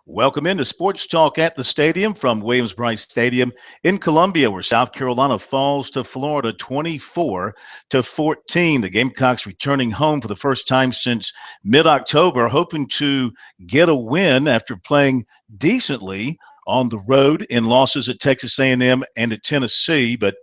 Welcome into Sports Talk at the Stadium from Williams-Brice Stadium in Columbia, where South Carolina falls to Florida 24-14. The Gamecocks returning home for the first time since mid-October, hoping to get a win after playing decently on the road in losses at Texas A&M and at Tennessee, but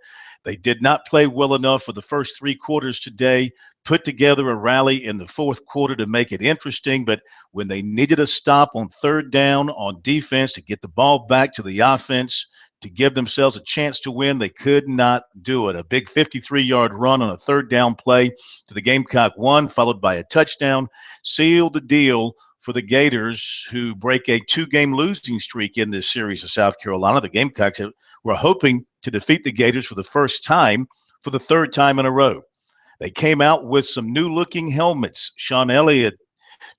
they did not play well enough for the first three quarters today, put together a rally in the fourth quarter to make it interesting, but when they needed a stop on third down on defense to get the ball back to the offense to give themselves a chance to win, they could not do it. A big 53-yard run on a third down play to the Gamecock one, followed by a touchdown, sealed the deal for the Gators, who break a two-game losing streak in this series of South Carolina. The Gamecocks were hoping to defeat the Gators for the first time for the third time in a row. They came out with some new-looking helmets. Sean Elliott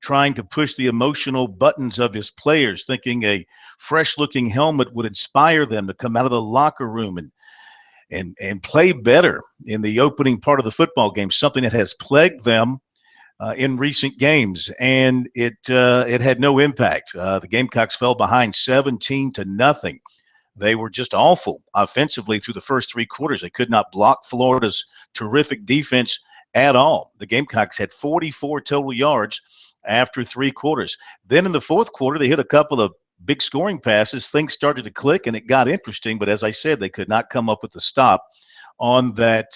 trying to push the emotional buttons of his players, thinking a fresh-looking helmet would inspire them to come out of the locker room and play better in the opening part of the football game, something that has plagued them in recent games, and it had no impact. The Gamecocks fell behind 17-0. They were just awful offensively through the first three quarters. They could not block Florida's terrific defense at all. The Gamecocks had 44 total yards after three quarters. Then in the fourth quarter, they hit a couple of big scoring passes. Things started to click, and it got interesting. But as I said, they could not come up with the stop on that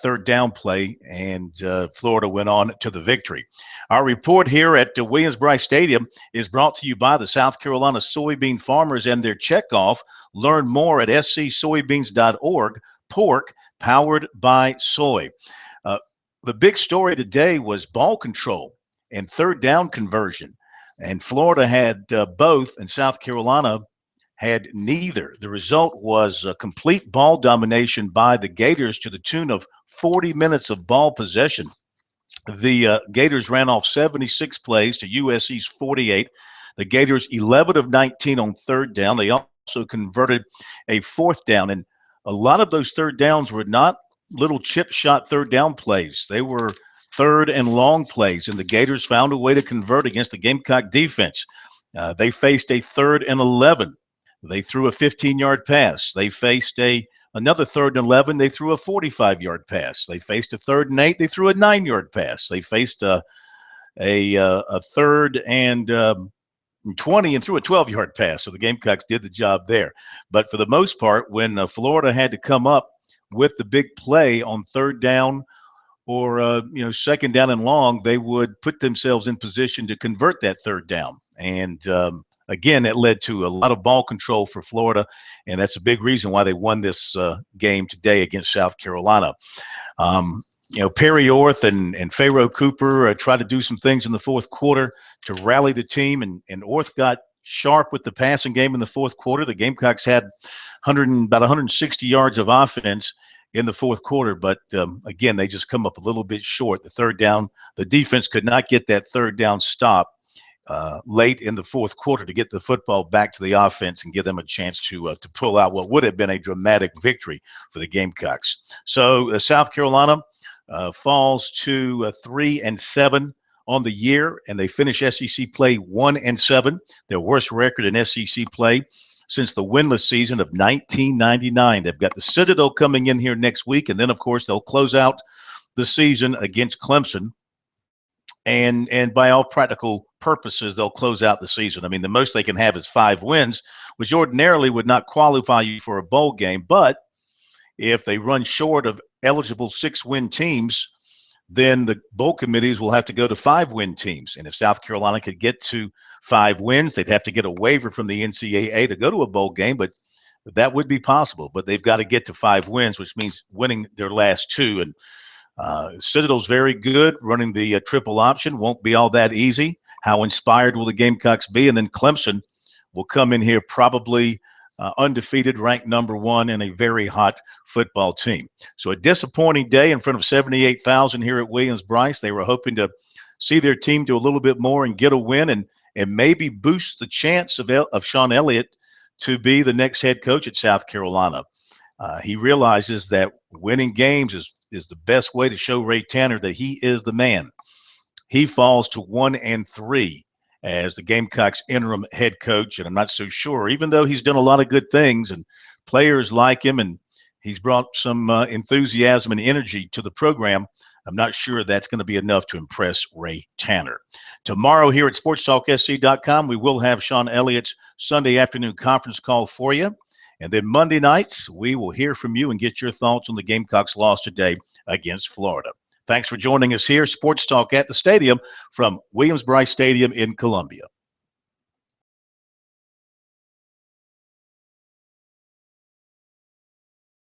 third down play, and Florida went on to the victory. Our report here at Williams-Brice Stadium is brought to you by the South Carolina soybean farmers and their checkoff. Learn more at scsoybeans.org. Pork powered by soy. The big story today was ball control and third down conversion, and Florida had both, and South Carolina had neither. The result was a complete ball domination by the Gators to the tune of 40 minutes of ball possession. The Gators ran off 76 plays to USC's 48. The Gators 11 of 19 on third down. They also converted a fourth down, and a lot of those third downs were not little chip shot third down plays. They were third and long plays, and the Gators found a way to convert against the Gamecock defense. They faced a 3rd and 11. They threw a 15-yard pass. They faced another 3rd and 11. They threw a 45-yard pass. They faced a 3rd and 8. They threw a 9-yard pass. They faced a 3rd and 20 and threw a 12-yard pass. So the Gamecocks did the job there. But for the most part, when Florida had to come up with the big play on third down or second down and long, they would put themselves in position to convert that third down. And again, it led to a lot of ball control for Florida, and that's a big reason why they won this game today against South Carolina. Perry Orth and Pharaoh Cooper tried to do some things in the fourth quarter to rally the team, and Orth got sharp with the passing game in the fourth quarter. The Gamecocks had about 160 yards of offense in the fourth quarter, but again, they just come up a little bit short. The third down, the defense could not get that third down stop late in the fourth quarter to get the football back to the offense and give them a chance to pull out what would have been a dramatic victory for the Gamecocks. So South Carolina falls to 3-7 on the year, and they finish SEC play 1-7, their worst record in SEC play since the winless season of 1999. They've got the Citadel coming in here next week, and then, of course, they'll close out the season against Clemson. And by all practical purposes, they'll close out the season. I mean, the most they can have is 5 wins, which ordinarily would not qualify you for a bowl game. But if they run short of eligible 6-win teams, then the bowl committees will have to go to 5-win teams. And if South Carolina could get to 5 wins, they'd have to get a waiver from the NCAA to go to a bowl game, but that would be possible. But they've got to get to 5 wins, which means winning their last 2. And Citadel's very good. Running the triple option won't be all that easy. How inspired will the Gamecocks be? And then Clemson will come in here probably undefeated, ranked number 1, and a very hot football team. So a disappointing day in front of 78,000 here at Williams-Brice. They were hoping to see their team do a little bit more and get a win and maybe boost the chance of Sean Elliott to be the next head coach at South Carolina. He realizes that winning games is the best way to show Ray Tanner that he is the man. He falls to 1-3 as the Gamecocks interim head coach. And I'm not so sure, even though he's done a lot of good things and players like him and he's brought some enthusiasm and energy to the program, I'm not sure that's going to be enough to impress Ray Tanner. Tomorrow here at SportsTalkSC.com, we will have Sean Elliott's Sunday afternoon conference call for you. And then Monday nights, we will hear from you and get your thoughts on the Gamecocks' loss today against Florida. Thanks for joining us here, Sports Talk at the Stadium from Williams-Brice Stadium in Columbia.